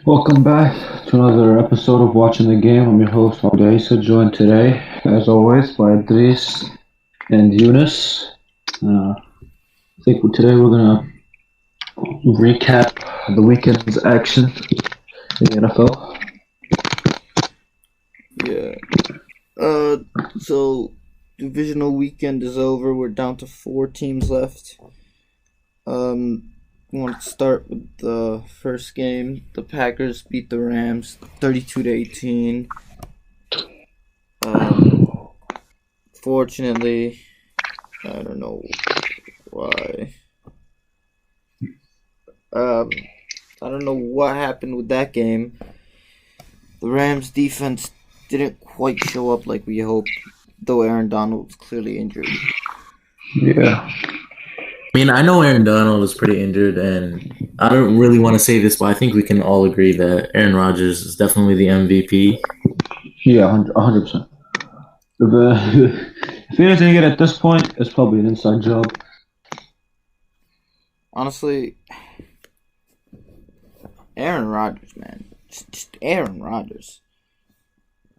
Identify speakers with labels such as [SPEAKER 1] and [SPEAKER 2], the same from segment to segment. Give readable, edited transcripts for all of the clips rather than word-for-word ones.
[SPEAKER 1] Welcome back to another episode of Watching the Game. I'm your host, Odeh, joined today, as always, by Idrees and Yunis. I think today we're going to recap the weekend's action in the NFL.
[SPEAKER 2] Yeah. So divisional weekend is over. We're down to 4 teams left. We want to start with the first game. The Packers beat the Rams 32-18. Fortunately, I don't know why. I don't know what happened with that game. The Rams defense didn't quite show up like we hoped, though Aaron Donald was clearly injured.
[SPEAKER 1] Yeah.
[SPEAKER 3] I mean, I know Aaron Donald is pretty injured, and I don't really want to say this, but I think we can all agree that Aaron Rodgers is definitely the MVP.
[SPEAKER 1] Yeah, 100%. If he doesn't get at this point, it's probably an inside job.
[SPEAKER 2] Honestly, Aaron Rodgers, man. Just Aaron Rodgers.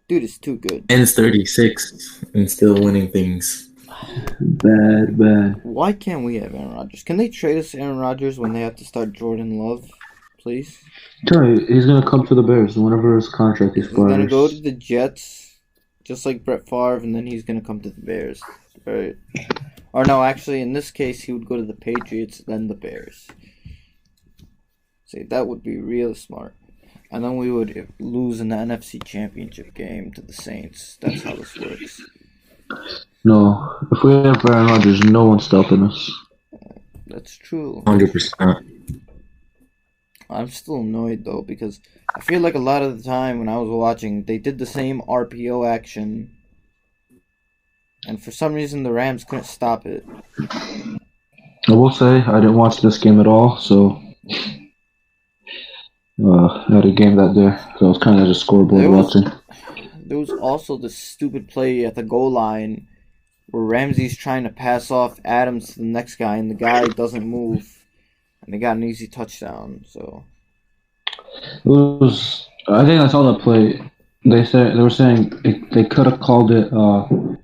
[SPEAKER 2] Dude is too good.
[SPEAKER 3] And it's 36 and still winning things.
[SPEAKER 1] Bad.
[SPEAKER 2] Why can't we have Aaron Rodgers? Can they trade us Aaron Rodgers when they have to start Jordan Love, please?
[SPEAKER 1] Tell you, he's going to come to the Bears whenever his contract
[SPEAKER 2] He's
[SPEAKER 1] expires.
[SPEAKER 2] going to go to the Jets, just like Brett Favre, and then he's going to come to the Bears. Right. Or no, actually, in this case, he would go to the Patriots, then the Bears. See, that would be real smart. And then we would lose in the NFC Championship game to the Saints. That's how this works.
[SPEAKER 1] No, if we have Aaron Rodgers, no one's stopping us.
[SPEAKER 2] That's true.
[SPEAKER 3] 100%.
[SPEAKER 2] I'm still annoyed, though, because I feel like a lot of the time when I was watching, they did the same RPO action. And for some reason, the Rams couldn't stop it.
[SPEAKER 1] I will say, I didn't watch this game at all, so I had a game that day, so I was kind of just scoreboard watching.
[SPEAKER 2] There was also this stupid play at the goal line where Ramsey's trying to pass off Adams to the next guy, and the guy doesn't move, and they got an easy touchdown. So
[SPEAKER 1] I think I saw that play. They were saying they could have called it for,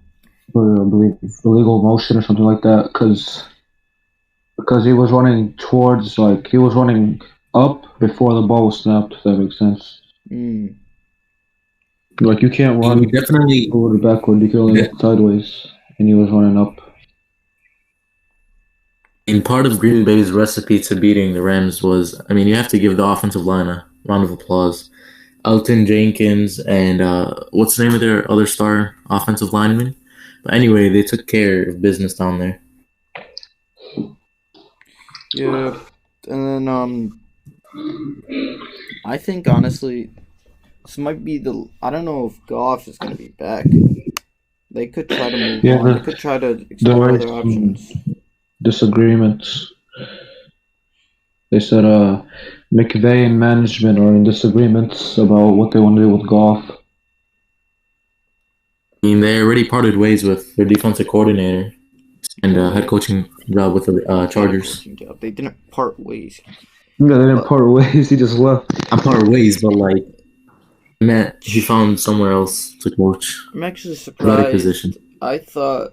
[SPEAKER 1] I believe, illegal motion or something like that, because he was running towards, like, he was running up before the ball was snapped. If that makes sense. Like, you can't run
[SPEAKER 3] Definitely
[SPEAKER 1] forward or backward. You can only get sideways, and he was running up.
[SPEAKER 3] in part of Green Bay's recipe to beating the Rams was, I mean, you have to give the offensive line a round of applause. Elton Jenkins and what's the name of their other star offensive lineman? But anyway, they took care of business down there.
[SPEAKER 2] yeah, and then I think honestly, this might be I don't know if Goff is gonna be back. They could try to move on. They could try to explore other options.
[SPEAKER 1] Disagreements. They said McVay and management are in disagreements about what they want to do with Goff.
[SPEAKER 3] I mean, they already parted ways with their defensive coordinator and head coaching job with the Chargers.
[SPEAKER 2] They didn't part ways.
[SPEAKER 1] Yeah, they didn't part ways. He just left.
[SPEAKER 3] I'm part ways, but like, Matt, he found somewhere else to coach.
[SPEAKER 2] I'm actually
[SPEAKER 3] Better
[SPEAKER 2] surprised.
[SPEAKER 3] position.
[SPEAKER 2] I thought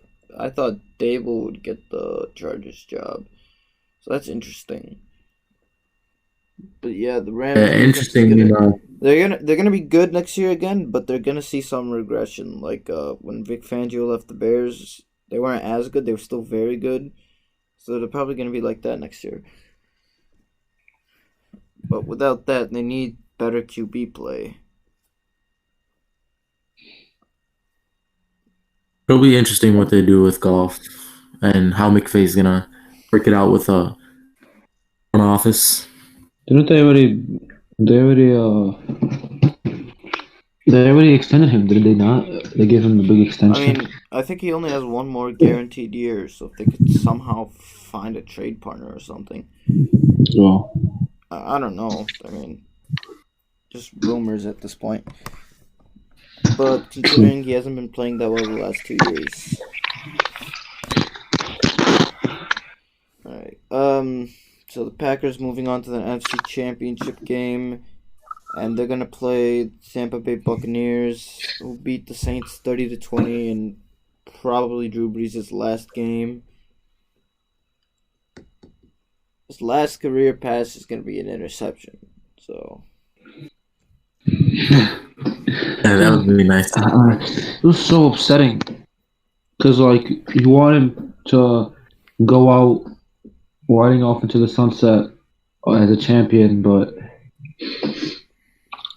[SPEAKER 2] Dable would get the Chargers job, so that's interesting. But yeah, the Rams.
[SPEAKER 3] Yeah, interesting.
[SPEAKER 2] They're gonna be good next year again, but they're gonna see some regression. Like when Vic Fangio left the Bears, they weren't as good. They were still very good, so they're probably gonna be like that next year. But without that, they need better QB play.
[SPEAKER 3] It'll be interesting what they do with Goff and how McVay's gonna work it out with front office.
[SPEAKER 1] Didn't they already? They already extended him, did they not? They gave him the big extension.
[SPEAKER 2] I mean, I think he only has one more guaranteed year, so if they could somehow find a trade partner or something.
[SPEAKER 1] Well,
[SPEAKER 2] I don't know. I mean, just rumors at this point. But considering he hasn't been playing that well the last 2 years. Alright. So the Packers moving on to the NFC Championship game. and they're gonna play Tampa Bay Buccaneers, who beat the Saints 30-20, and probably Drew Brees' last game. His last career pass is gonna be an interception. So
[SPEAKER 3] Yeah, that would be nice.
[SPEAKER 1] It was so upsetting because like you want him to go out riding off into the sunset as a champion, but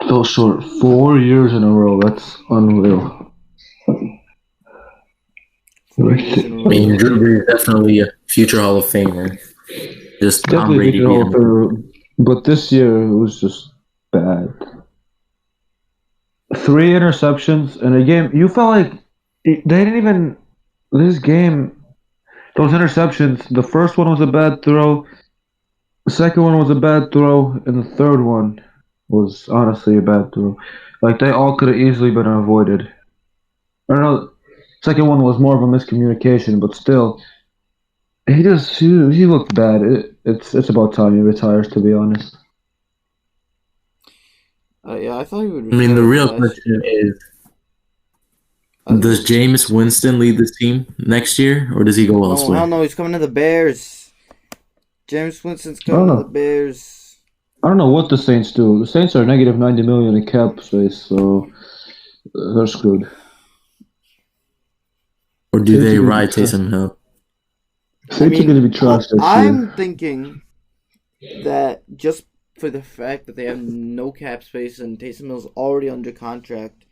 [SPEAKER 1] fell short 4 years in a row. That's unreal.
[SPEAKER 2] 4 years in a
[SPEAKER 3] I mean,
[SPEAKER 2] row.
[SPEAKER 3] Drew Brees is definitely a future Hall of Famer. Just Tom
[SPEAKER 1] Definitely
[SPEAKER 3] Brady
[SPEAKER 1] future
[SPEAKER 3] beat
[SPEAKER 1] Hall of
[SPEAKER 3] him.
[SPEAKER 1] Famer, but this year it was just bad. 3 interceptions in a game. You felt like they didn't even. This game, those interceptions. The first one was a bad throw. The second one was a bad throw, and the third one was honestly a bad throw. Like they all could have easily been avoided. I don't know. Second one was more of a miscommunication, but still, he looked bad. It's about time he retires, to be honest.
[SPEAKER 2] Yeah, I thought he would
[SPEAKER 3] I mean, the
[SPEAKER 2] retire
[SPEAKER 3] real
[SPEAKER 2] last
[SPEAKER 3] question
[SPEAKER 2] year.
[SPEAKER 3] is,
[SPEAKER 2] I think
[SPEAKER 3] does Jameis Winston lead this team next year, or does he go
[SPEAKER 2] no, hell
[SPEAKER 3] elsewhere?
[SPEAKER 2] no, he's coming to the Bears. James Winston's
[SPEAKER 1] I don't
[SPEAKER 2] coming to the
[SPEAKER 1] know.
[SPEAKER 2] Bears.
[SPEAKER 1] I don't know what the Saints do. The Saints are negative 90 million in cap space, so they're screwed.
[SPEAKER 3] Or do
[SPEAKER 1] Saints
[SPEAKER 3] they
[SPEAKER 1] are going to be
[SPEAKER 3] ride
[SPEAKER 1] trash.
[SPEAKER 3] Taysom Hill?
[SPEAKER 2] I
[SPEAKER 1] Saints are going
[SPEAKER 2] mean,
[SPEAKER 1] to be trash this year.
[SPEAKER 2] I'm thinking that just for the fact that they have no cap space and Taysom Hill's already under contract,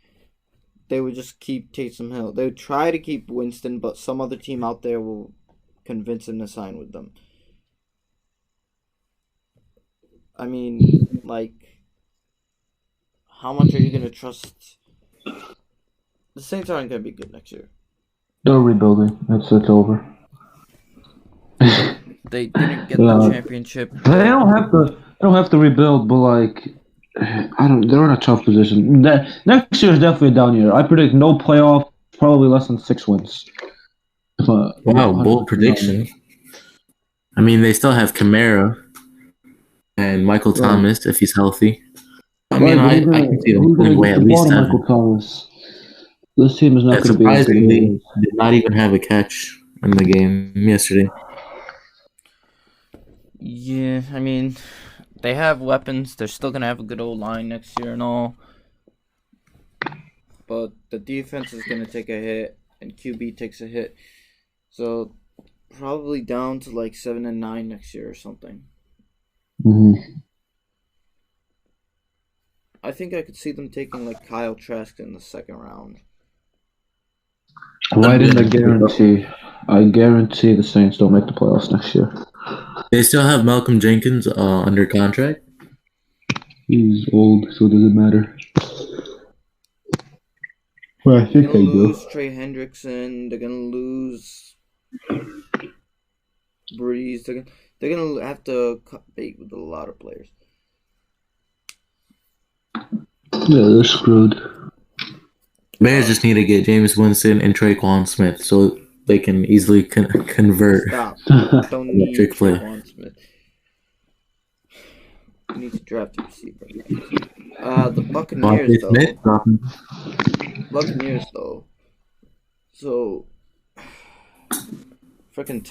[SPEAKER 2] they would just keep Taysom Hill. They would try to keep Winston, but some other team out there will convince him to sign with them. I mean, like, how much are you going to trust? The Saints aren't going to be good next year.
[SPEAKER 1] They're rebuilding. It's over.
[SPEAKER 2] They didn't get the championship.
[SPEAKER 1] They don't have to rebuild, but like, I don't. They're in a tough position. Next year is definitely a down year. I predict no playoff, probably less than 6 wins.
[SPEAKER 3] Wow, bold prediction. I mean, they still have Kamara and Michael Thomas if he's healthy. I mean, I can see them pulling away at least 7.
[SPEAKER 1] Michael Thomas. This team is not
[SPEAKER 3] Yeah,
[SPEAKER 1] going to be as good as it
[SPEAKER 3] surprisingly,
[SPEAKER 1] is.
[SPEAKER 3] did not even have a catch in the game yesterday.
[SPEAKER 2] Yeah, I mean, they have weapons. They're still going to have a good old line next year and all. But the defense is going to take a hit, and QB takes a hit. So, probably down to like 7-9 next year or something.
[SPEAKER 1] Mm-hmm.
[SPEAKER 2] I think I could see them taking like Kyle Trask in the second round.
[SPEAKER 1] Why didn't I guarantee? I guarantee the Saints don't make the playoffs next year.
[SPEAKER 3] They still have Malcolm Jenkins under contract.
[SPEAKER 1] He's old, so it doesn't matter. Well, I
[SPEAKER 2] They're
[SPEAKER 1] think
[SPEAKER 2] going
[SPEAKER 1] they
[SPEAKER 2] to
[SPEAKER 1] do.
[SPEAKER 2] lose Trey Hendrickson. They're going to lose Breeze. They're going to have to cut bait with a lot of players.
[SPEAKER 1] Yeah, they're screwed.
[SPEAKER 3] Bears just need to get Jameis Winston and Traquan Smith so they can easily convert.
[SPEAKER 2] Stop. Don't need
[SPEAKER 3] Trick play.
[SPEAKER 2] Traquan Smith. You need to draft a receiver. The Buccaneers, though.
[SPEAKER 3] Smith,
[SPEAKER 2] Buccaneers, though. So, freaking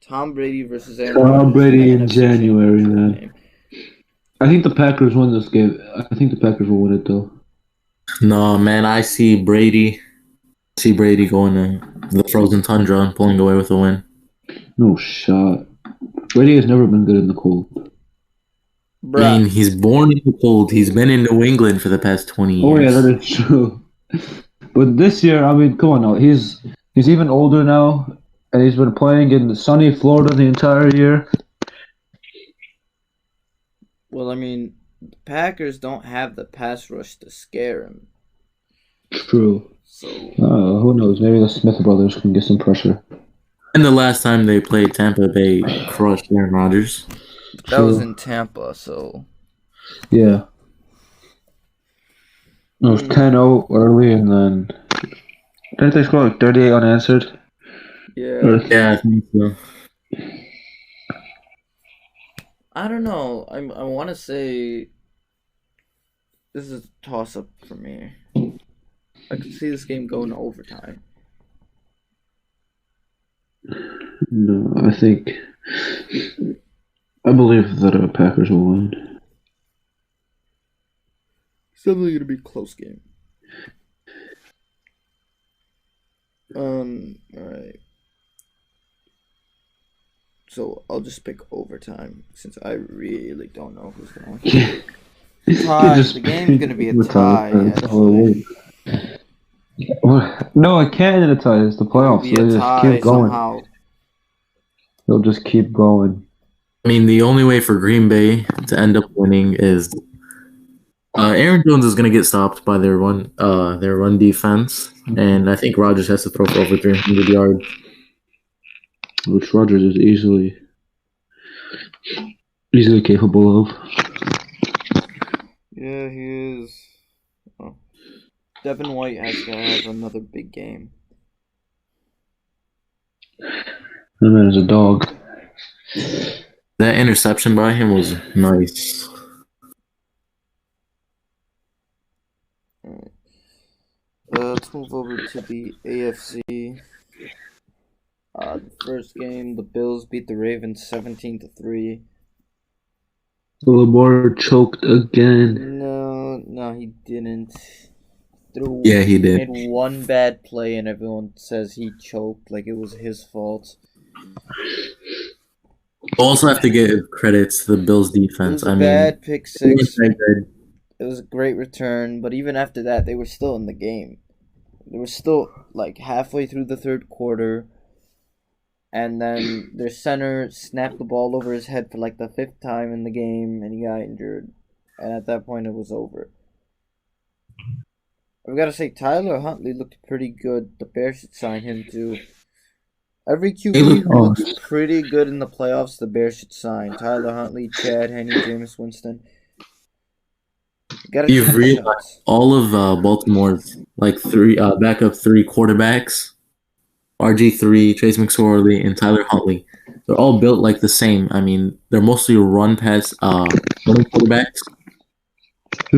[SPEAKER 2] Tom Brady versus Aaron Rodgers.
[SPEAKER 1] Tom Brady in
[SPEAKER 2] NFC
[SPEAKER 1] January,
[SPEAKER 2] Championship
[SPEAKER 1] man.
[SPEAKER 2] game.
[SPEAKER 1] I think the Packers win this game. I think the Packers will win it, though.
[SPEAKER 3] No, man, I see Brady going to the frozen tundra and pulling away with a win.
[SPEAKER 1] No shot. Brady has never been good in the cold.
[SPEAKER 2] Bruh.
[SPEAKER 3] I mean, he's born in the cold. He's been in New England for the past 20 years.
[SPEAKER 1] Oh yeah, that is true. But this year, I mean, come on now. He's even older now, and he's been playing in sunny Florida the entire year.
[SPEAKER 2] Well, I mean, the Packers don't have the pass rush to scare him.
[SPEAKER 1] True.
[SPEAKER 2] So,
[SPEAKER 1] Who knows? Maybe the Smith brothers can get some pressure.
[SPEAKER 3] And the last time they played Tampa Bay crushed Aaron Rodgers.
[SPEAKER 2] that was in Tampa, so.
[SPEAKER 1] Yeah. It was 10-0 early, and then didn't they score like 38 unanswered?
[SPEAKER 2] Yeah.
[SPEAKER 3] Yeah, I think so.
[SPEAKER 2] I don't know. I want to say This is a toss-up for me. I could see this game going to overtime.
[SPEAKER 1] No, I believe that Packers will win.
[SPEAKER 2] It's definitely gonna be a close game. Alright. So I'll just pick overtime since I really don't know who's gonna win. Tie. The game's gonna be a tie. Actually.
[SPEAKER 1] No, it can't in a tie. It's the playoffs.
[SPEAKER 2] It'll be
[SPEAKER 1] So
[SPEAKER 2] a
[SPEAKER 1] they just
[SPEAKER 2] tie
[SPEAKER 1] keep going.
[SPEAKER 2] somehow.
[SPEAKER 1] They'll just keep going.
[SPEAKER 3] I mean, the only way for Green Bay to end up winning is Aaron Jones is going to get stopped by their run defense, and I think Rodgers has to throw for over 300 yards.
[SPEAKER 1] Which Rodgers is easily capable of.
[SPEAKER 2] Yeah, he is. Oh. Devin White has to have another big game.
[SPEAKER 1] That man is a dog.
[SPEAKER 3] That interception by him was nice.
[SPEAKER 2] Alright. Let's move over to the AFC. The first game, the Bills beat the Ravens 17-3.
[SPEAKER 1] Lamar choked again.
[SPEAKER 2] No, he didn't.
[SPEAKER 3] Yeah, he did.
[SPEAKER 2] Made one bad play, and everyone says he choked like it was his fault.
[SPEAKER 3] Also, have to give credit to the Bills' defense.
[SPEAKER 2] It was a bad pick six.
[SPEAKER 3] It
[SPEAKER 2] was a great return, but even after that, they were still in the game. They were still like halfway through the third quarter, and then their center snapped the ball over his head for like the 5th time in the game, and he got injured. And at that point, it was over. I've got to say, Tyler Huntley looked pretty good. The Bears should sign him too. Every QB who looks pretty good in the playoffs, the Bears should sign. Tyler Huntley, Chad Henne, Jameis Winston.
[SPEAKER 3] You've realized all of Baltimore's backup 3 quarterbacks, RG3, Trace McSorley, and Tyler Huntley. They're all built like the same. I mean, they're mostly running quarterbacks.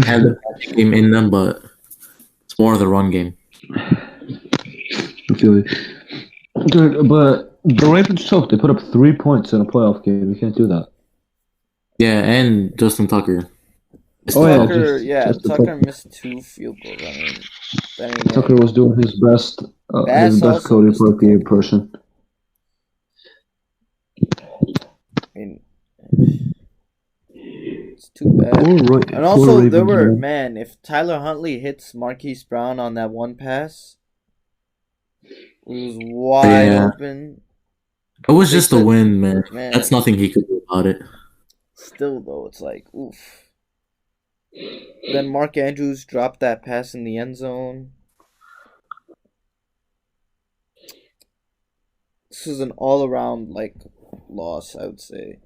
[SPEAKER 3] Have the passing game in them, but it's more of the run game.
[SPEAKER 1] I feel it. Dude, but the Ravens choked. They put up 3 points in a playoff game. You can't do that.
[SPEAKER 3] Yeah, and Justin Tucker.
[SPEAKER 2] Tucker missed 2 field goals. I mean,
[SPEAKER 1] Tucker was doing his best Cody Parkey impression.
[SPEAKER 2] I mean, it's too bad. And also, if Tyler Huntley hits Marquise Brown on that one pass, it was wide open.
[SPEAKER 3] It was just a win, man. That's nothing he could do about it.
[SPEAKER 2] Still, though, it's like, oof. Then Mark Andrews dropped that pass in the end zone. This was an all-around, loss, I would say.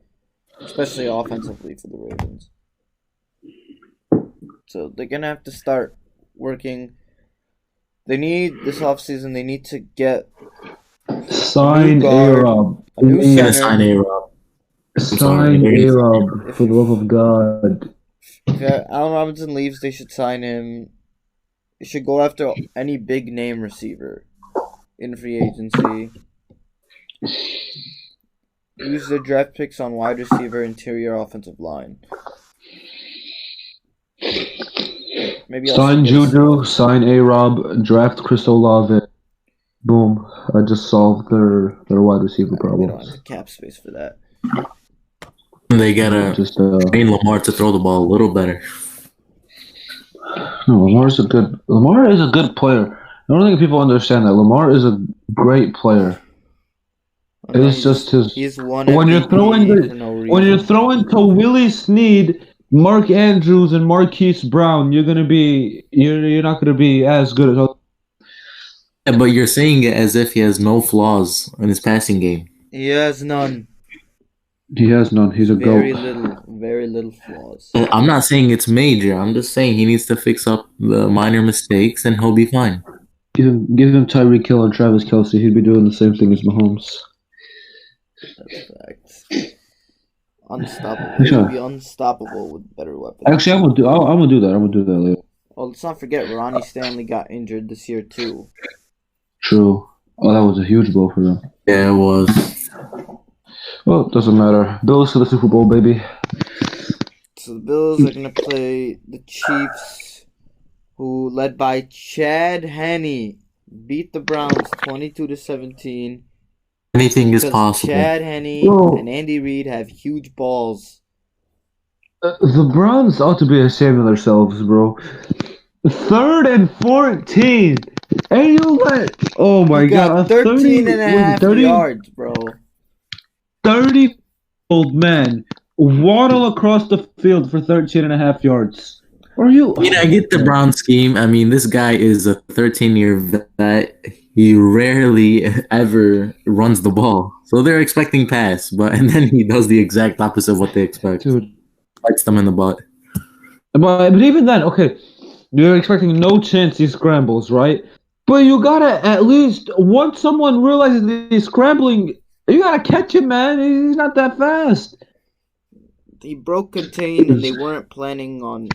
[SPEAKER 2] Especially offensively for the Ravens. So they're going to have to start working. They need, this offseason, they need to get...
[SPEAKER 1] Sign A-Rob.
[SPEAKER 3] Sign A-Rob.
[SPEAKER 1] Sign A-Rob, for the love of God.
[SPEAKER 2] If Allen Robinson leaves, they should sign him. They should go after any big name receiver in free agency. Use their draft picks on wide receiver, interior offensive line. Maybe
[SPEAKER 1] sign Juju, sign A-Rob, draft Chris Olave. Boom. I just solved their wide receiver problem.
[SPEAKER 2] They don't have the cap space for that.
[SPEAKER 3] They gotta train Lamar to throw the ball a little better.
[SPEAKER 1] No, Lamar is a good player. I don't think people understand that. Lamar is a great player. It's just his.
[SPEAKER 2] He's won
[SPEAKER 1] when you're throwing to Willie Snead, Mark Andrews, and Marquise Brown, you're not gonna be as good as.
[SPEAKER 3] Yeah, but you're saying it as if he has no flaws in his passing game.
[SPEAKER 2] He has none.
[SPEAKER 1] He has none. He's a
[SPEAKER 2] very
[SPEAKER 1] goat.
[SPEAKER 2] Very little flaws.
[SPEAKER 3] I'm not saying it's major. I'm just saying he needs to fix up the minor mistakes, and he'll be fine.
[SPEAKER 1] Give him Tyreek Hill and Travis Kelce. He'd be doing the same thing as Mahomes.
[SPEAKER 2] That's facts. Unstoppable. They would be unstoppable with better weapons.
[SPEAKER 1] Actually, I'm gonna do that. I'm gonna do that later.
[SPEAKER 2] Well, let's not forget Ronnie Stanley got injured this year too.
[SPEAKER 1] True. Oh, that was a huge blow for them.
[SPEAKER 3] Yeah, it was.
[SPEAKER 1] Well, it doesn't matter. Bills to the Super Bowl, baby.
[SPEAKER 2] So the Bills are gonna play the Chiefs, who led by Chad Henne beat the Browns 22-17.
[SPEAKER 3] Anything is
[SPEAKER 2] Because
[SPEAKER 3] possible.
[SPEAKER 2] Chad Henne and Andy Reid have huge balls.
[SPEAKER 1] The Browns ought to be ashamed of themselves, bro. 3rd and 14. And you let... Oh my
[SPEAKER 2] You
[SPEAKER 1] god.
[SPEAKER 2] got 13 and a half
[SPEAKER 1] 30
[SPEAKER 2] yards, bro.
[SPEAKER 1] 30-year-old man waddle across the field for 13 and a half yards. Are you...
[SPEAKER 3] I mean, I get the Brown scheme. I mean, this guy is a 13-year vet. He rarely ever runs the ball. So they're expecting pass, and then he does the exact opposite of what they expect.
[SPEAKER 1] Dude.
[SPEAKER 3] Bites them in the butt.
[SPEAKER 1] But even then, okay, you're expecting no chance he scrambles, right? But you gotta at least, once someone realizes that he's scrambling, you gotta catch him, man. He's not that fast.
[SPEAKER 2] He broke contain and they weren't planning on...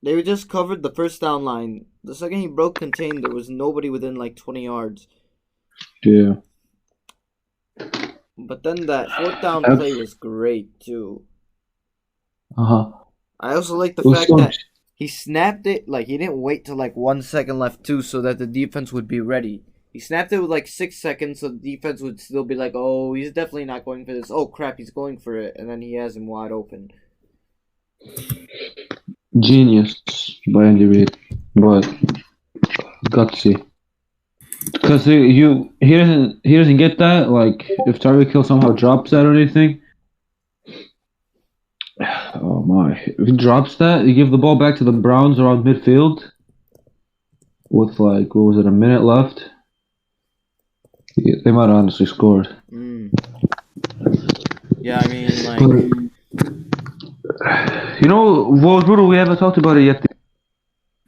[SPEAKER 2] They just covered the first down line. The second he broke contain, there was nobody within like 20 yards.
[SPEAKER 1] Yeah.
[SPEAKER 2] But then that 4th down play was great too.
[SPEAKER 1] Uh-huh.
[SPEAKER 2] I also like the fact that he snapped it, like he didn't wait till like 1 second left too so that the defense would be ready. He snapped it with like 6 seconds so the defense would still be like, oh, he's definitely not going for this. Oh crap, he's going for it. And then he has him wide open.
[SPEAKER 1] Genius by Andy Reid, but gutsy. Because he doesn't get that. Like if Tyreek Hill somehow drops that or anything, oh my! If he drops that, you give the ball back to the Browns around midfield with like what was it, a minute left? Yeah, they might have honestly scored.
[SPEAKER 2] Yeah, I mean like.
[SPEAKER 1] You know what was brutal? We haven't talked about it yet.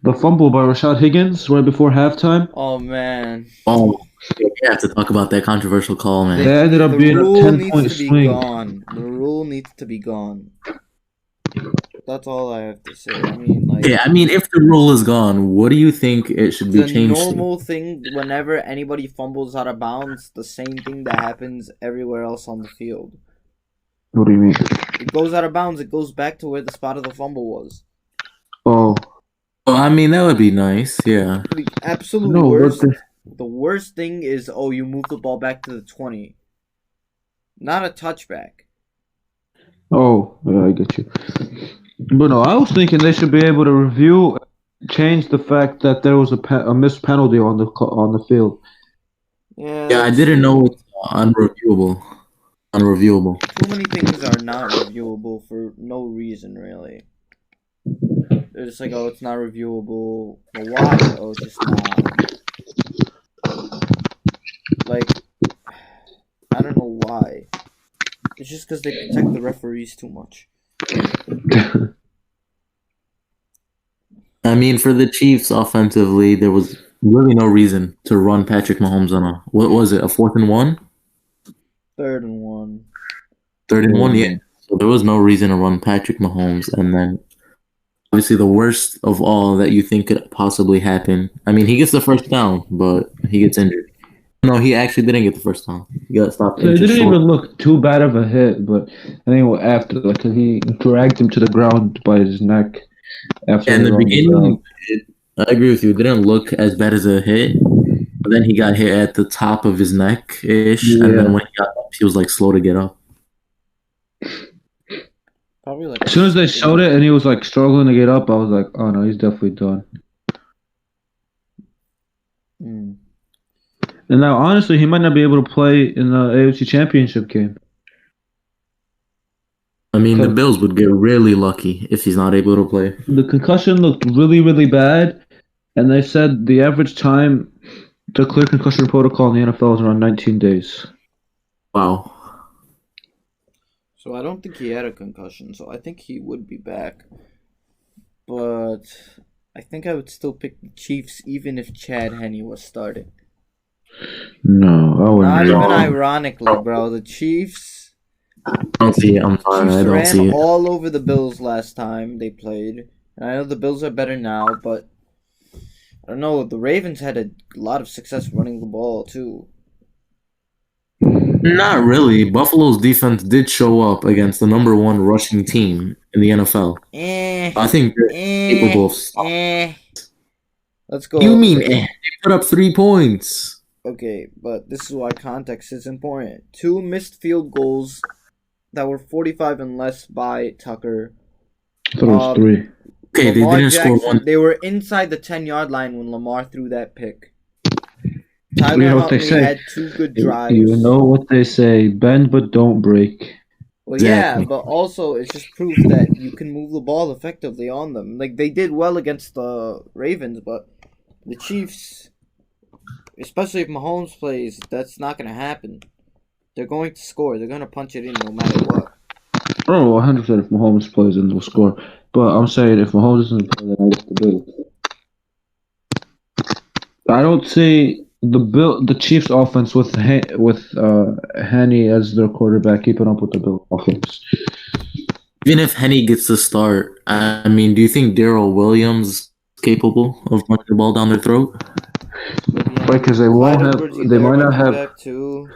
[SPEAKER 1] The fumble by Rashad Higgins right before halftime.
[SPEAKER 2] Oh man.
[SPEAKER 3] Oh, we have to talk about that controversial call, man.
[SPEAKER 1] They ended up being a 10-point swing.
[SPEAKER 2] The rule needs to be gone. That's all I have to say. I mean, like.
[SPEAKER 3] Yeah, I mean, if the rule is gone, what do you think it should be changed to?
[SPEAKER 2] The normal thing, whenever anybody fumbles out of bounds, the same thing that happens everywhere else on the field.
[SPEAKER 1] What do you mean?
[SPEAKER 2] It goes out of bounds. It goes back to where the spot of the fumble was.
[SPEAKER 1] Oh.
[SPEAKER 3] Well, I mean, that would be nice, yeah.
[SPEAKER 2] The absolute worst. The worst thing is, you move the ball back to the 20. Not a touchback.
[SPEAKER 1] Oh, yeah, I get you. But no, I was thinking they should be able to change the fact that there was a missed penalty on the field.
[SPEAKER 2] Yeah,
[SPEAKER 3] I didn't know it's unreviewable.
[SPEAKER 2] Too many things are not reviewable for no reason, really. They're just like, it's not reviewable. Well, why? It's just not. Like, I don't know why. It's just because they protect the referees too much.
[SPEAKER 3] I mean, for the Chiefs offensively, there was really no reason to run Patrick Mahomes on a 4th and 1?
[SPEAKER 2] 3rd and 1.
[SPEAKER 3] 3rd and 1, yeah. So there was no reason to run Patrick Mahomes, and then obviously the worst of all that you think could possibly happen. I mean, he gets the first down, but he gets injured. No, he actually didn't get the first down. He got stopped.
[SPEAKER 1] It didn't even look too bad of a hit, but I think after, like, he dragged him to the ground by his neck. After
[SPEAKER 3] in the beginning, I agree with you. It didn't look as bad as a hit, but then he got hit at the top of his neck-ish, and then when he got up, he was like slow to get up.
[SPEAKER 2] Probably like
[SPEAKER 1] as soon as they showed it and he was like struggling to get up, I was like, oh no, he's definitely done. And now, honestly, he might not be able to play in the AFC Championship game.
[SPEAKER 3] I mean, the Bills would get really lucky if he's not able to play.
[SPEAKER 1] The concussion looked really, really bad, and they said the average time to clear concussion protocol in the NFL is around 19 days.
[SPEAKER 3] Wow.
[SPEAKER 2] So I don't think he had a concussion, so I think he would be back. But I think I would still pick the Chiefs even if Chad Henne was starting.
[SPEAKER 1] No, I wouldn't.
[SPEAKER 2] Not even ironically, bro. The Chiefs
[SPEAKER 3] I don't see it. I'm sorry,
[SPEAKER 2] Chiefs
[SPEAKER 3] I don't
[SPEAKER 2] ran
[SPEAKER 3] see it.
[SPEAKER 2] all over the Bills last time they played. And I know the Bills are better now, but I don't know. The Ravens had a lot of success running the ball too.
[SPEAKER 3] Not really. Buffalo's defense did show up against the number one rushing team in the NFL. I think they're capable of stopping.
[SPEAKER 2] Let's
[SPEAKER 3] You
[SPEAKER 2] go.
[SPEAKER 3] mean They put up 3 points.
[SPEAKER 2] Okay, but this is why context is important. 2 missed field goals that were 45 and less by Tucker.
[SPEAKER 1] I thought it was 3.
[SPEAKER 3] Okay, they
[SPEAKER 2] Lamar
[SPEAKER 3] didn't score
[SPEAKER 2] Jackson,
[SPEAKER 3] one.
[SPEAKER 2] they were inside the 10-yard line when Lamar threw that pick. Tyler
[SPEAKER 1] You know what they
[SPEAKER 2] Huntley
[SPEAKER 1] say?
[SPEAKER 2] had 2 good drives.
[SPEAKER 1] You know what they say: bend but don't break.
[SPEAKER 2] Well,
[SPEAKER 3] Exactly.
[SPEAKER 2] yeah, but also it's just proof that you can move the ball effectively on them. Like, they did well against the Ravens, but the Chiefs, especially if Mahomes plays, that's not going to happen. They're going to score. They're going to punch it in no matter what.
[SPEAKER 1] Oh, 100% if Mahomes plays, then they'll score. But I'm saying if Mahomes doesn't play, then I get the Bills. I don't see the Chiefs offense with Henny as their quarterback keeping up with the Bills offense.
[SPEAKER 3] Even if Henny gets the start, I mean, do you think Darrell Williams is capable of punching the ball down their throat?
[SPEAKER 1] Right, because they won't have. They might not have.
[SPEAKER 2] Back too.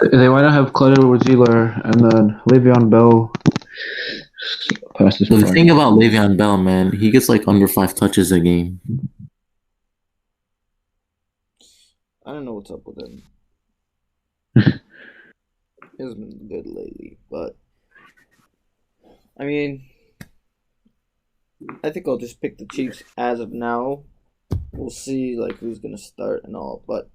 [SPEAKER 1] They might not have Clyde Edwards-Helaire and then Le'Veon Bell. Pass this
[SPEAKER 3] The
[SPEAKER 1] far.
[SPEAKER 3] thing about Le'Veon Bell, man, he gets like under 5 touches a game.
[SPEAKER 2] I don't know what's up with him. He hasn't been good lately, but I mean, I think I'll just pick the Chiefs as of now. We'll see like who's gonna start and all, but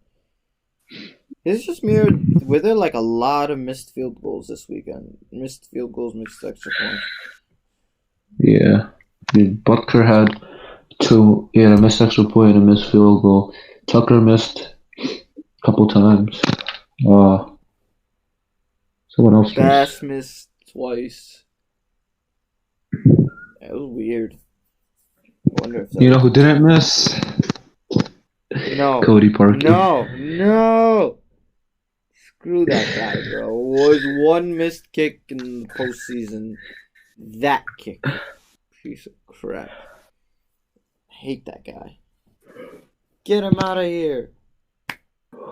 [SPEAKER 2] it's just mirrored. Were there like a lot of missed field goals this weekend? Missed field goals, missed extra points.
[SPEAKER 1] Yeah, Butker had 2. He had a missed extra point and a missed field goal. Tucker missed a couple times. Someone else
[SPEAKER 2] Bass missed twice. It was weird. I wonder if
[SPEAKER 1] You know who didn't miss?
[SPEAKER 2] No.
[SPEAKER 1] Cody Parkey.
[SPEAKER 2] No. Screw that guy, bro. Was one missed kick in the postseason. That kick. Piece of crap. Hate that guy. Get him out of here.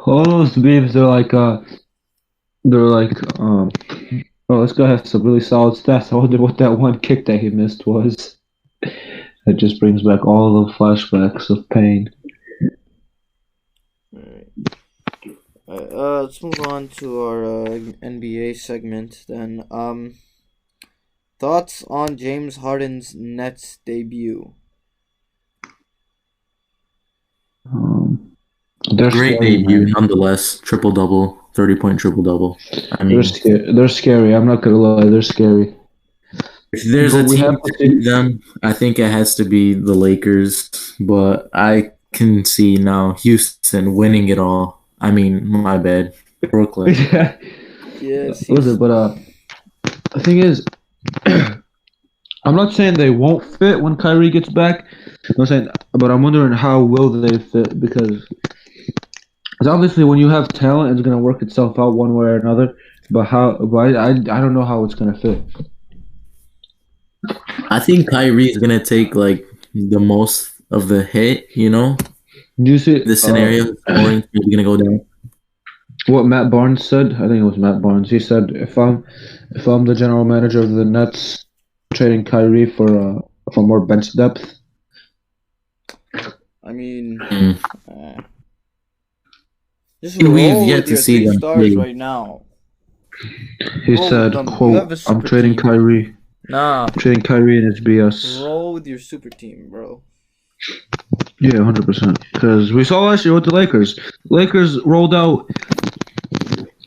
[SPEAKER 1] All those memes, they're like, oh, this guy has some really solid stats. I wonder what that one kick that he missed was. It just brings back all the flashbacks of pain.
[SPEAKER 2] Alright, let's move on to our NBA segment then. Thoughts on James Harden's Nets debut?
[SPEAKER 3] Great debut, nonetheless. Triple-double, 30-point triple-double. I mean,
[SPEAKER 1] they're scary. I'm not gonna lie, they're scary.
[SPEAKER 3] If there's a team to beat them, I think it has to be the Lakers. But I can see now Houston winning it all. I mean, my bad, Brooklyn.
[SPEAKER 2] Yes.
[SPEAKER 1] Listen, but the thing is, I'm not saying they won't fit when Kyrie gets back. I'm saying, but I'm wondering how will they fit because obviously when you have talent, it's gonna work itself out one way or another. But how? But I don't know how it's gonna fit.
[SPEAKER 3] I think Kyrie is gonna take like the most of the hit. You know,
[SPEAKER 1] Do you see
[SPEAKER 3] the scenario scoring is gonna go down.
[SPEAKER 1] What Matt Barnes said? I think it was Matt Barnes. He said, "If I'm the general manager of the Nets, trading Kyrie for more bench depth."
[SPEAKER 2] I mean, just
[SPEAKER 3] we've yet to see them
[SPEAKER 2] stars right now.
[SPEAKER 1] He said, "Quote: I'm trading Kyrie.
[SPEAKER 2] Nah,
[SPEAKER 1] I'm trading Kyrie and it's BS."
[SPEAKER 2] Roll with your super team, bro.
[SPEAKER 1] Yeah, 100%. Because we saw last year with the Lakers. Lakers rolled out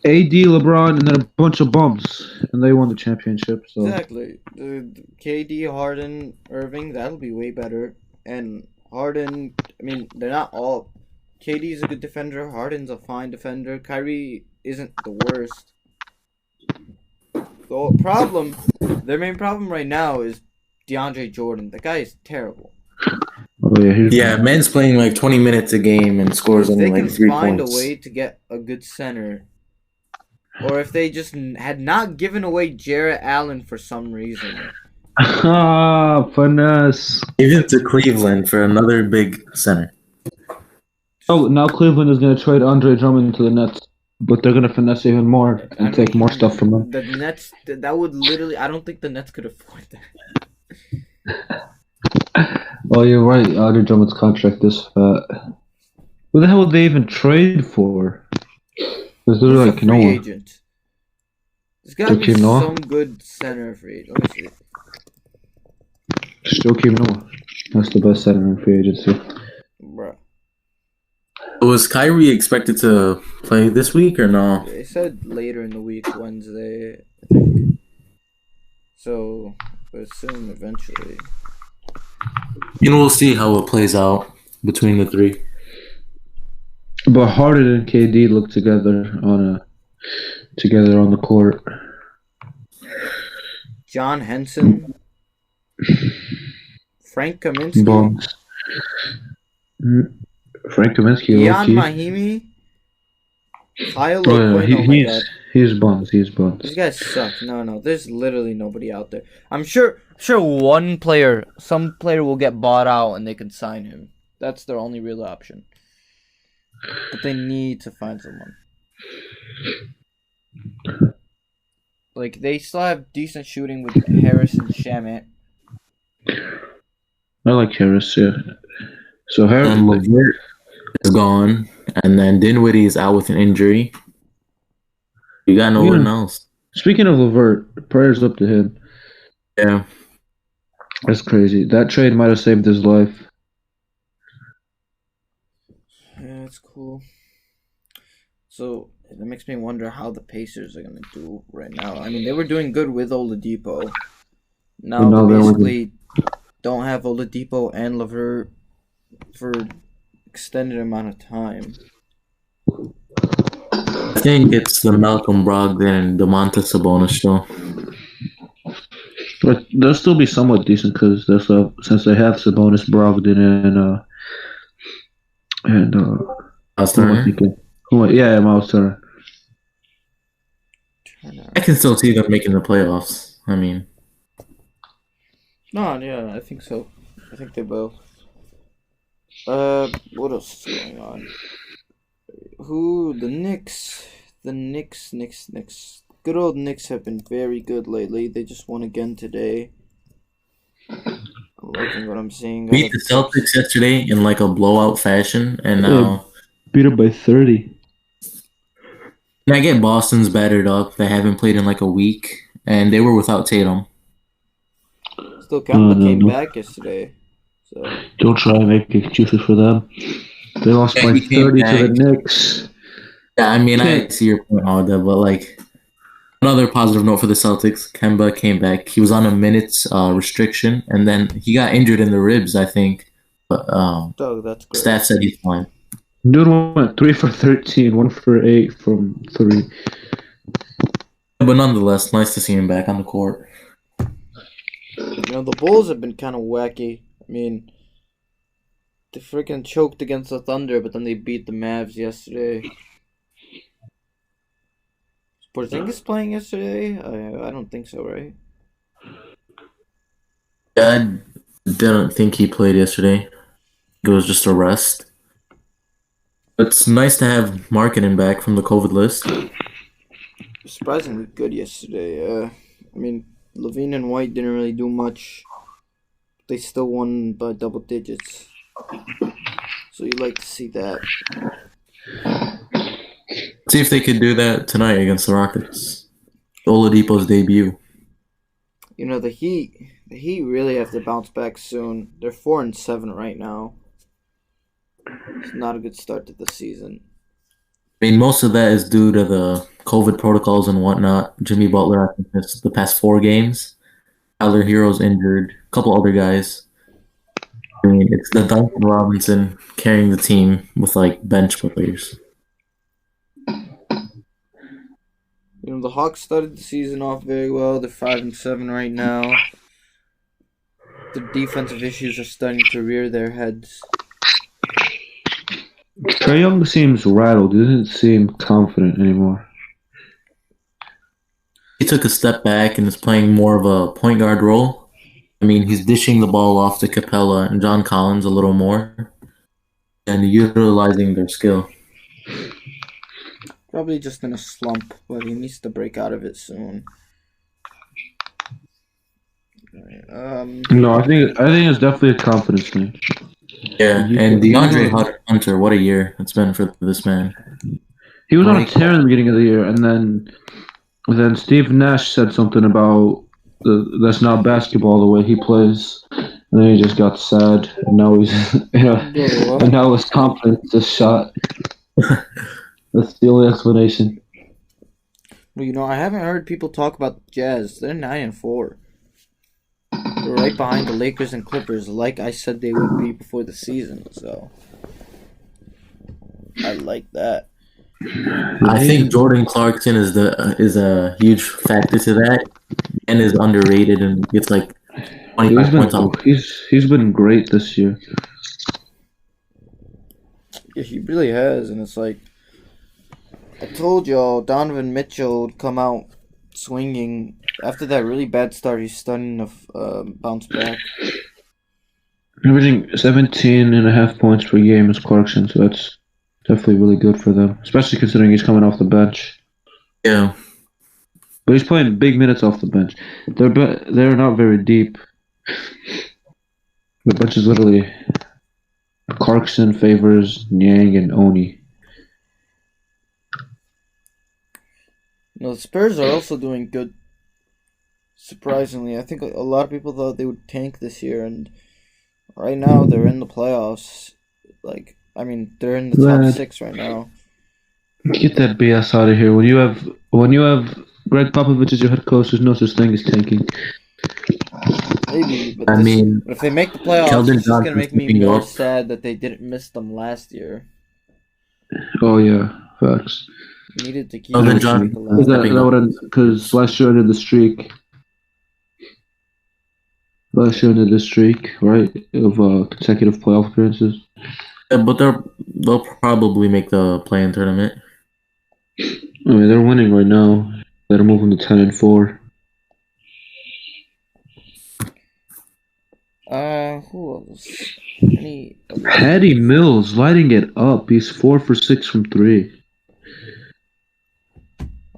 [SPEAKER 1] AD, LeBron, and then a bunch of bums, and they won the championship. So
[SPEAKER 2] exactly, the KD, Harden, Irving, that'll be way better. And Harden, I mean, they're not all. KD's a good defender. Harden's a fine defender. Kyrie isn't the worst. Their main problem right now is DeAndre Jordan. The guy is terrible.
[SPEAKER 1] Oh yeah,
[SPEAKER 3] man's playing like 20 minutes a game and scores only like 3 points.
[SPEAKER 2] They can find a way to get a good center. Or if they just had not given away Jarrett Allen for some reason.
[SPEAKER 1] Ah, finesse.
[SPEAKER 3] Even to Cleveland for another big center.
[SPEAKER 1] Oh, now Cleveland is going to trade Andre Drummond to the Nets, but they're going to finesse even more and take more stuff from him.
[SPEAKER 2] The Nets, that would literally, I don't think the Nets could afford that.
[SPEAKER 1] Oh, you're right. Andre Drummond's contract is fat. Who the hell would they even trade for? There's literally like no
[SPEAKER 2] free
[SPEAKER 1] one.
[SPEAKER 2] agent. There's got to be
[SPEAKER 1] Joakim Noah?
[SPEAKER 2] some good center free agent. Let me see.
[SPEAKER 1] Joakim Noah. That's the best center in free agency.
[SPEAKER 2] Bruh.
[SPEAKER 3] Was Kyrie expected to play this week or no?
[SPEAKER 2] They said later in the week, Wednesday, I think. So, I assume eventually.
[SPEAKER 3] We'll see how it plays out between the three.
[SPEAKER 1] But Harden and KD look together on the court.
[SPEAKER 2] John Henson. Frank Kaminsky.
[SPEAKER 1] Bums. Frank Kaminsky.
[SPEAKER 2] Ian Mahimi. Kyle O'Quinn. Oh my god.
[SPEAKER 1] He's bums. He's bums.
[SPEAKER 2] These guys suck. No. There's literally nobody out there. I'm sure one player, some player will get bought out and they can sign him. That's their only real option. But they need to find someone. Like, they still have decent shooting with Harris and Shamet.
[SPEAKER 1] I like Harris, yeah. So Harris
[SPEAKER 3] And LeVert is gone, and then Dinwiddie is out with an injury. You got no one else.
[SPEAKER 1] Speaking of LeVert, prayers up to him.
[SPEAKER 3] Yeah.
[SPEAKER 1] That's crazy. That trade might have saved his life.
[SPEAKER 2] Yeah, that's cool. So, that makes me wonder how the Pacers are going to do right now. I mean, they were doing good with Oladipo. Now they basically don't have Oladipo and LeVert for extended amount of time.
[SPEAKER 3] I think it's the Malcolm Brogdon and DeMontis Sabonis show.
[SPEAKER 1] But they'll still be somewhat decent because since they have Sabonis, Brogdon, and
[SPEAKER 3] Miles Turner.
[SPEAKER 1] Miles Turner.
[SPEAKER 3] I can still see them making the playoffs. I mean,
[SPEAKER 2] No, yeah, I think so. I think they will. What else is going on? The Knicks. The Knicks. Good old Knicks have been very good lately. They just won again today. I'm liking what I'm seeing.
[SPEAKER 3] beat the Celtics yesterday in like a blowout fashion, and now
[SPEAKER 1] Beat up by 30.
[SPEAKER 3] and I get Boston's battered up. They haven't played in like a week, and they were without Tatum.
[SPEAKER 2] Still, Kemba came back yesterday. So
[SPEAKER 1] Don't try and make excuses for them. They lost by 30 to the Knicks.
[SPEAKER 3] Yeah, I mean, I see your point, Odeh, but like another positive note for the Celtics, Kemba came back. He was on a minutes restriction, and then he got injured in the ribs, I think. But
[SPEAKER 2] that's great.
[SPEAKER 3] staff said he's fine.
[SPEAKER 1] Dude went 3 for 13, 1 for 8 from 3.
[SPEAKER 3] But nonetheless, nice to see him back on the court.
[SPEAKER 2] The Bulls have been kind of wacky. I mean, they freaking choked against the Thunder, but then they beat the Mavs yesterday. Was Porzingis playing yesterday? I don't think so, right?
[SPEAKER 3] Yeah, I didn't think he played yesterday. It was just a rest. It's nice to have Markkanen back from the COVID list.
[SPEAKER 2] Surprisingly good yesterday. I mean, Levine and White didn't really do much. They still won by double digits. So you like to see that.
[SPEAKER 3] See if they could do that tonight against the Rockets. Oladipo's debut.
[SPEAKER 2] The Heat really have to bounce back soon. They're 4-7 right now. It's not a good start to the season.
[SPEAKER 3] I mean, most of that is due to the COVID protocols and whatnot. Jimmy Butler, I think, missed the past 4 games. Tyler Hero's injured. A couple other guys. I mean, it's the Duncan Robinson carrying the team with, like, bench players.
[SPEAKER 2] The Hawks started the season off very well. They're 5-7 right now. The defensive issues are starting to rear their heads.
[SPEAKER 1] Trae Young seems rattled. He doesn't seem confident anymore.
[SPEAKER 3] he took a step back and is playing more of a point guard role. I mean, he's dishing the ball off to Capella and John Collins a little more and utilizing their skill.
[SPEAKER 2] Probably just in a slump, but he needs to break out of it soon.
[SPEAKER 1] No, I think it's definitely a confidence thing.
[SPEAKER 3] Yeah, and DeAndre Hunter, what a year it's been for this man.
[SPEAKER 1] He was on a tear in the beginning of the year, and then Steve Nash said something about that's not basketball the way he plays, and then he just got sad, and now he's and now his confidence just shot. That's the only explanation.
[SPEAKER 2] Well, I haven't heard people talk about the Jazz. They're 9-4. They're right behind the Lakers and Clippers, like I said they would be before the season. So I like that.
[SPEAKER 3] I think Jordan Clarkson is a huge factor to that, and is underrated and gets like 25 points on.
[SPEAKER 1] He's been great this year.
[SPEAKER 2] Yeah, he really has, and it's like I told y'all, Donovan Mitchell would come out swinging. After that really bad start, he's starting to bounce back.
[SPEAKER 1] Averaging 17.5 points per game is Clarkson, so that's definitely really good for them, especially considering he's coming off the bench.
[SPEAKER 3] Yeah,
[SPEAKER 1] but he's playing big minutes off the bench. They're not very deep. The bench is literally Clarkson, Favors, Niang, and Oni.
[SPEAKER 2] No, the Spurs are also doing good. Surprisingly, I think a lot of people thought they would tank this year, and right now they're in the playoffs. They're in the top 6 right now.
[SPEAKER 1] Get that BS out of here. When you have Greg Popovich as your head coach, there's no such thing as tanking.
[SPEAKER 2] Maybe, but if they make the playoffs, it's just gonna make me more sad that they didn't miss them last year.
[SPEAKER 1] Oh yeah, facts.
[SPEAKER 2] Needed to keep.
[SPEAKER 1] Because last year ended the streak. Last year ended the streak, right, of consecutive playoff appearances.
[SPEAKER 3] Yeah, but they'll probably make the play-in tournament.
[SPEAKER 1] I mean, they're winning right now. They're moving to 10-4.
[SPEAKER 2] Who else?
[SPEAKER 1] Patty Mills lighting it up. He's 4 for 6 from 3.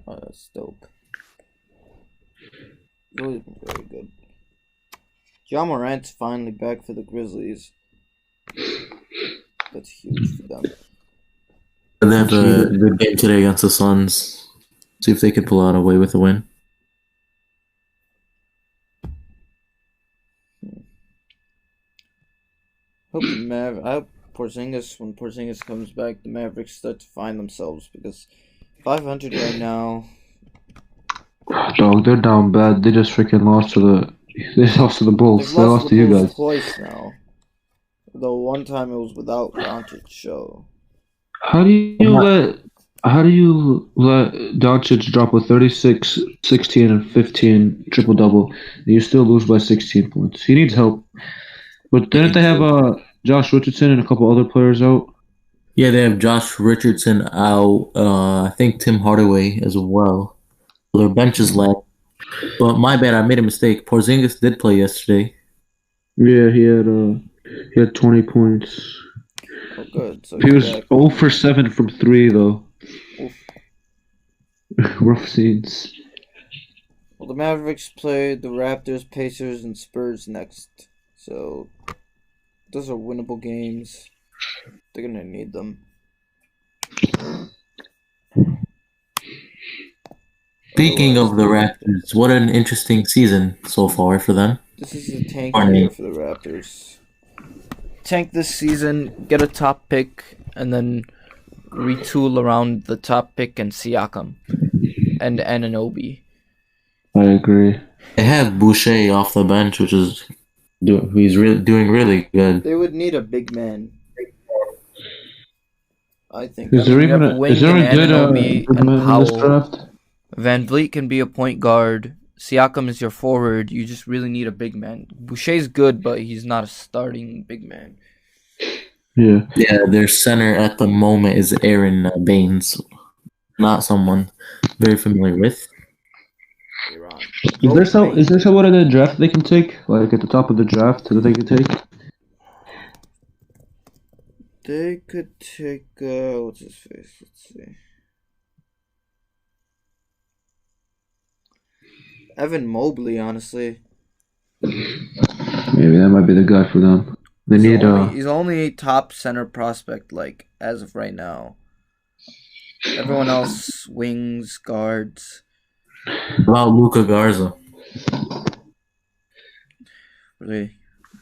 [SPEAKER 2] Oh, that's dope. Really been very good. Ja Morant's finally back for the Grizzlies. That's huge for them.
[SPEAKER 3] And they have a good game today against the Suns. See if they can pull out away with a win.
[SPEAKER 2] I hope Porzingis, when Porzingis comes back, the Mavericks start to find themselves, because 500 right now.
[SPEAKER 1] Dog, they're down bad. They just freaking lost to the Bulls. They lost to you guys
[SPEAKER 2] twice now. Though one time it was without Doncic. So
[SPEAKER 1] how do you let Doncic drop a 36, 16, and 15 triple double, and you still lose by 16 points? He needs help. But didn't they have Josh Richardson and a couple other players out?
[SPEAKER 3] Yeah, they have Josh Richardson out. I think Tim Hardaway as well. Their bench is left. But my bad, I made a mistake. Porzingis did play yesterday.
[SPEAKER 1] Yeah, he had 20 points.
[SPEAKER 2] Oh, good. So
[SPEAKER 1] he was 0 for 7 from 3, though. Rough scenes.
[SPEAKER 2] Well, the Mavericks play the Raptors, Pacers, and Spurs next. So those are winnable games. They're going to need them.
[SPEAKER 3] Speaking of the Raptors, what an interesting season so far for them.
[SPEAKER 2] This is a tank year for the Raptors. Tank this season, get a top pick, and then retool around the top pick and Siakam and Anunoby.
[SPEAKER 1] I agree.
[SPEAKER 3] They have Boucher off the bench, which is he's doing really good.
[SPEAKER 2] They would need a big man. I think.
[SPEAKER 1] Is there a good
[SPEAKER 2] Anunoby and Powell. Van Vliet can be a point guard. Siakam is your forward. You just really need a big man. Boucher's good, but he's not a starting big man.
[SPEAKER 1] Yeah.
[SPEAKER 3] Yeah, their center at the moment is Aaron Baines. Not someone very familiar with.
[SPEAKER 2] Iran.
[SPEAKER 1] Is there someone in the draft they can take? Like at the top of the draft that they can take?
[SPEAKER 2] They could take what's his face? Let's see. Evan Mobley, honestly.
[SPEAKER 1] Maybe that might be the guy for them. They need
[SPEAKER 2] He's only a top center prospect, like, as of right now. Everyone else, wings, guards.
[SPEAKER 3] About Luka Garza.
[SPEAKER 2] Really?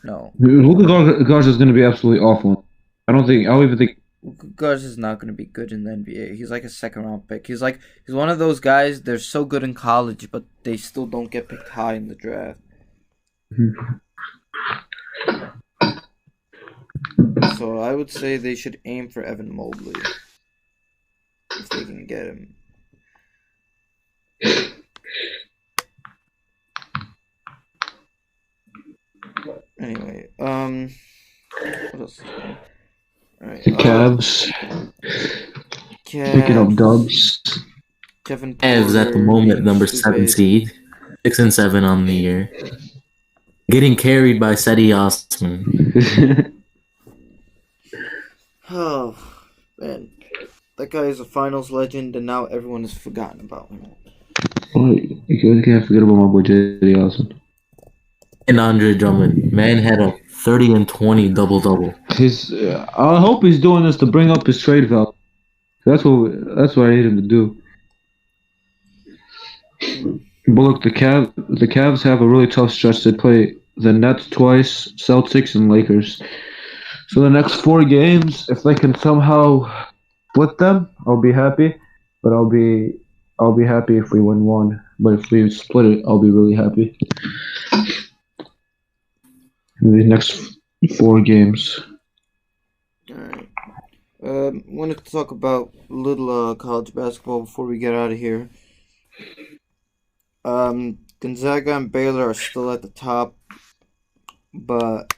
[SPEAKER 2] No.
[SPEAKER 1] Luka Garza is going to be absolutely awful. I don't even think
[SPEAKER 2] Luka Garza is not going to be good in the NBA. He's like a second round pick. He's one of those guys, they're so good in college, but they still don't get picked high in the draft. So I would say they should aim for Evan Mobley. If they can get him. Anyway, what else is there? Alright,
[SPEAKER 1] Cavs. Picking up dubs.
[SPEAKER 2] Kevin
[SPEAKER 3] Cavs at the moment, number 7 seed. 6 and 7 on the year. Getting carried by Seti Osman.
[SPEAKER 2] Oh, man. That guy is a finals legend, and now everyone has forgotten about him.
[SPEAKER 1] Oh, you can't forget about my boy J.D. Osman.
[SPEAKER 3] And Andre Drummond. Man had a 30 and 20 double-double.
[SPEAKER 1] I hope he's doing this to bring up his trade value. That's what I need him to do. But look, the Cavs have a really tough stretch. They play the Nets twice, Celtics, and Lakers. So the next 4 games, if they can somehow split them, I'll be happy. But I'll be happy if we win 1. But if we split it, I'll be really happy. In the next 4 games.
[SPEAKER 2] Alright. Wanted to talk about a little college basketball before we get out of here. Gonzaga and Baylor are still at the top, but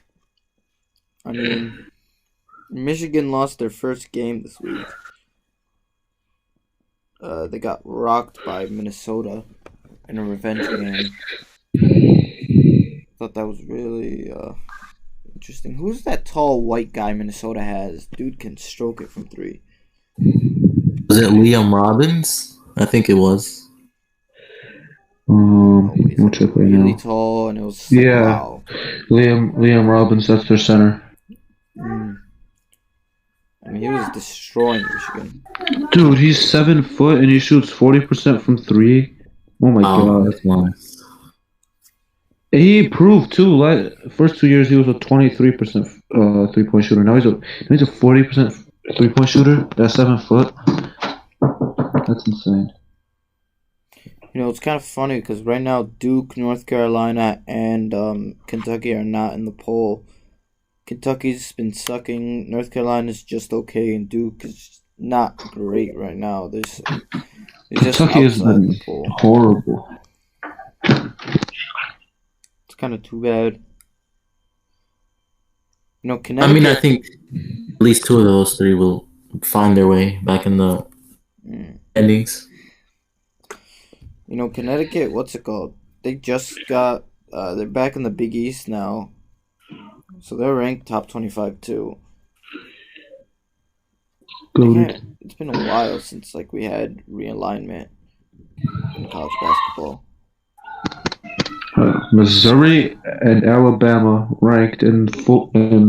[SPEAKER 2] I mean, Michigan lost their first game this week. They got rocked by Minnesota in a revenge game. Thought that was really interesting. Who's that tall white guy Minnesota has? Dude can stroke it from 3.
[SPEAKER 3] Was it Liam Robbins? I think it was.
[SPEAKER 1] We'll check right
[SPEAKER 2] really
[SPEAKER 1] now.
[SPEAKER 2] Tall, and it was
[SPEAKER 1] wow. Liam Robbins, that's their center.
[SPEAKER 2] I mean, he was destroying Michigan.
[SPEAKER 1] Dude, he's 7 foot and he shoots 40% from 3. Oh my god.
[SPEAKER 3] That's nice.
[SPEAKER 1] He proved too. First 2 years he was a 23% 3-point shooter. Now he's a 40% 3-point shooter. That's 7 foot. That's insane.
[SPEAKER 2] You know, it's kind of funny because right now Duke, North Carolina, and Kentucky are not in the poll. Kentucky's been sucking. North Carolina's just okay, and Duke is not great right now. They're just
[SPEAKER 1] Kentucky has been horrible.
[SPEAKER 2] It's kind of too bad. You know, Connecticut.
[SPEAKER 3] I mean, I think at least 2 of those 3 will find their way back in the endings.
[SPEAKER 2] You know, Connecticut, what's it called? They just got, they're back in the Big East now. So they're ranked top 25 too. It's been a while since we had realignment in college basketball.
[SPEAKER 1] Missouri and Alabama ranked in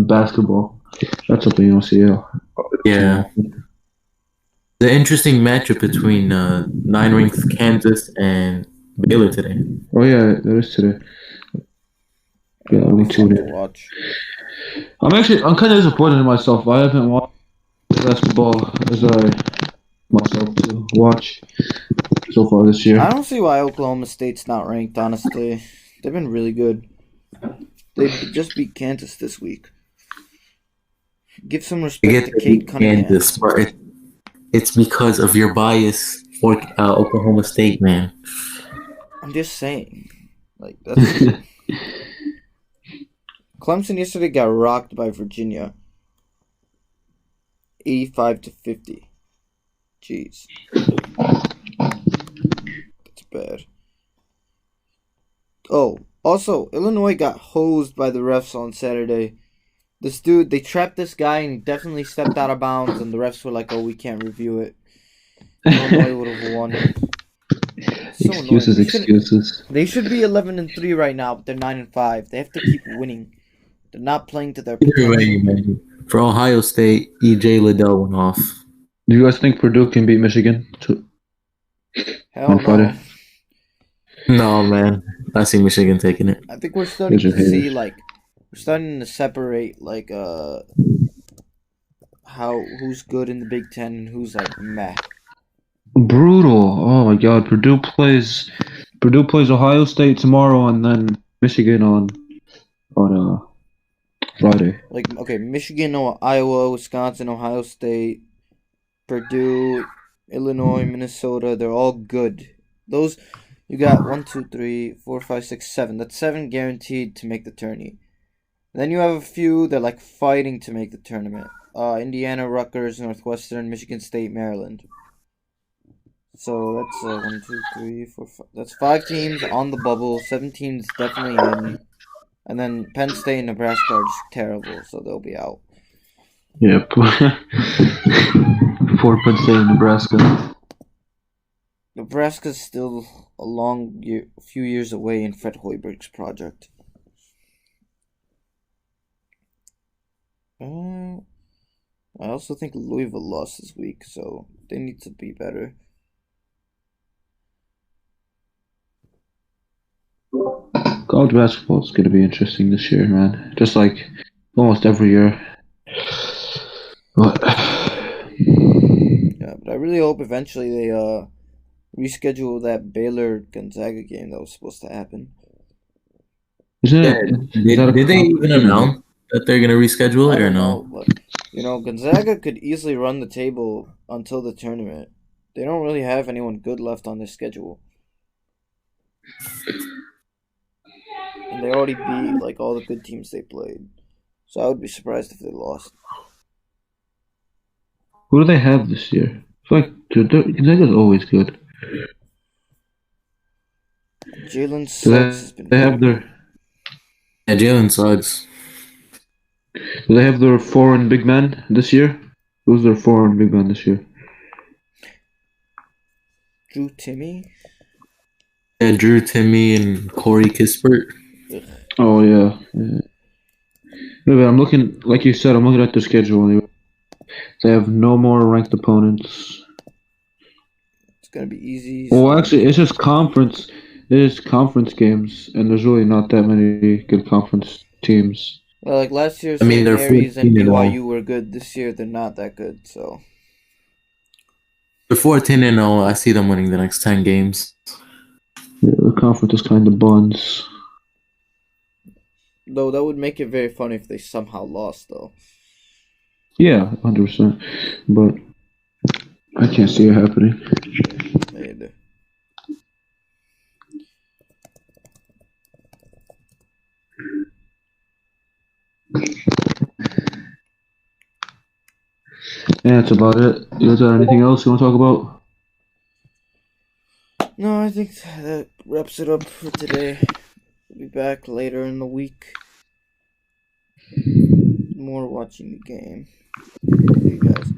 [SPEAKER 1] basketball. That's something you don't see.
[SPEAKER 3] Yeah. The interesting matchup between 9-ranked Kansas and Baylor today.
[SPEAKER 1] Oh yeah, that is today. Yeah, let me tune in.
[SPEAKER 2] Watch.
[SPEAKER 1] I'm kind of disappointed in myself. I haven't watched basketball as I myself to watch so far this year.
[SPEAKER 2] I don't see why Oklahoma State's not ranked, honestly. They've been really good. They just beat Kansas this week. Give some respect to Kate Cunningham.
[SPEAKER 3] Kansas, but it's because of your bias for Oklahoma State, man.
[SPEAKER 2] I'm just saying. That's... Clemson yesterday got rocked by Virginia. 85-50. Jeez. That's bad. Oh, also, Illinois got hosed by the refs on Saturday. This dude, they trapped this guy and he definitely stepped out of bounds, and the refs were like, "Oh, we can't review it." Illinois would have won. So annoying.
[SPEAKER 1] Excuses.
[SPEAKER 2] They should be 11-3 right now, but they're 9-5. They have to keep winning. They're not playing to their
[SPEAKER 3] Either way,
[SPEAKER 2] potential.
[SPEAKER 3] man. For Ohio State, EJ Liddell went off.
[SPEAKER 1] Do you guys think Purdue can beat Michigan
[SPEAKER 2] Hell
[SPEAKER 1] on
[SPEAKER 2] no.
[SPEAKER 1] Friday?
[SPEAKER 3] No, man. I see Michigan taking it.
[SPEAKER 2] I think we're starting
[SPEAKER 1] Those
[SPEAKER 2] to
[SPEAKER 1] are
[SPEAKER 2] see
[SPEAKER 1] haters.
[SPEAKER 2] we're starting to separate how who's good in the Big Ten and who's like meh.
[SPEAKER 1] Brutal. Oh my God. Purdue plays Ohio State tomorrow and then Michigan on Friday.
[SPEAKER 2] Like okay, Michigan, Iowa, Wisconsin, Ohio State, Purdue, Illinois, Minnesota, they're all good. Those you got 1, 2, 3, 4, 5, 6, 7. That's 7 guaranteed to make the tourney. Then you have a few that like fighting to make the tournament. Indiana, Rutgers, Northwestern, Michigan State, Maryland. So that's 1, 2, 3, 4, 5. That's 5 teams on the bubble. 7 teams definitely in. And then Penn State and Nebraska are just terrible, so they'll be out.
[SPEAKER 1] Yeah. Before Penn State and Nebraska.
[SPEAKER 2] Nebraska's still a few years away in Fred Hoiberg's project. I also think Louisville lost this week, so they need to be better.
[SPEAKER 1] College basketball is going to be interesting this year, man. Just like almost every year. But
[SPEAKER 2] Yeah, but I really hope eventually they reschedule that Baylor Gonzaga game that was supposed to happen.
[SPEAKER 1] isn't
[SPEAKER 3] Yeah,
[SPEAKER 1] it?
[SPEAKER 3] did they even announce that they're going to reschedule it or no?
[SPEAKER 2] But Gonzaga could easily run the table until the tournament. They don't really have anyone good left on their schedule. And they already beat like all the good teams they played. So I would be surprised if they lost.
[SPEAKER 1] Who do they have this year? It's like Gonzaga's always good.
[SPEAKER 2] Jalen
[SPEAKER 1] Do
[SPEAKER 2] Suggs has been
[SPEAKER 1] they have their
[SPEAKER 3] Yeah, Jalen Suggs.
[SPEAKER 1] Do they have their foreign big man this year? Who's their foreign big man this year?
[SPEAKER 2] Drew Timmy.
[SPEAKER 3] Yeah, Drew Timmy and Corey Kispert.
[SPEAKER 2] Ugh.
[SPEAKER 1] Oh yeah. Yeah, but I'm looking, like you said, I'm looking at the schedule. They have no more ranked opponents.
[SPEAKER 2] It's gonna be easy.
[SPEAKER 1] Well, actually, it's just conference. It is conference games, and there's really not that many good conference teams.
[SPEAKER 2] Well, like last year,
[SPEAKER 3] I mean,
[SPEAKER 2] St.
[SPEAKER 3] they're
[SPEAKER 2] Mary's and
[SPEAKER 3] 14-0.
[SPEAKER 2] BYU were good. This year, they're not that good. So
[SPEAKER 3] Before 10-0, I see them winning the next 10 games.
[SPEAKER 1] Yeah, the conference is kind of buns.
[SPEAKER 2] though that would make it very funny if they somehow lost. Though
[SPEAKER 1] Yeah, 100%. But I can't see it happening.
[SPEAKER 2] either.
[SPEAKER 1] Yeah, that's about it. You guys got anything else you want to talk about?
[SPEAKER 2] No, I think that wraps it up for today. We'll be back later in the week. More watching the game. See you guys.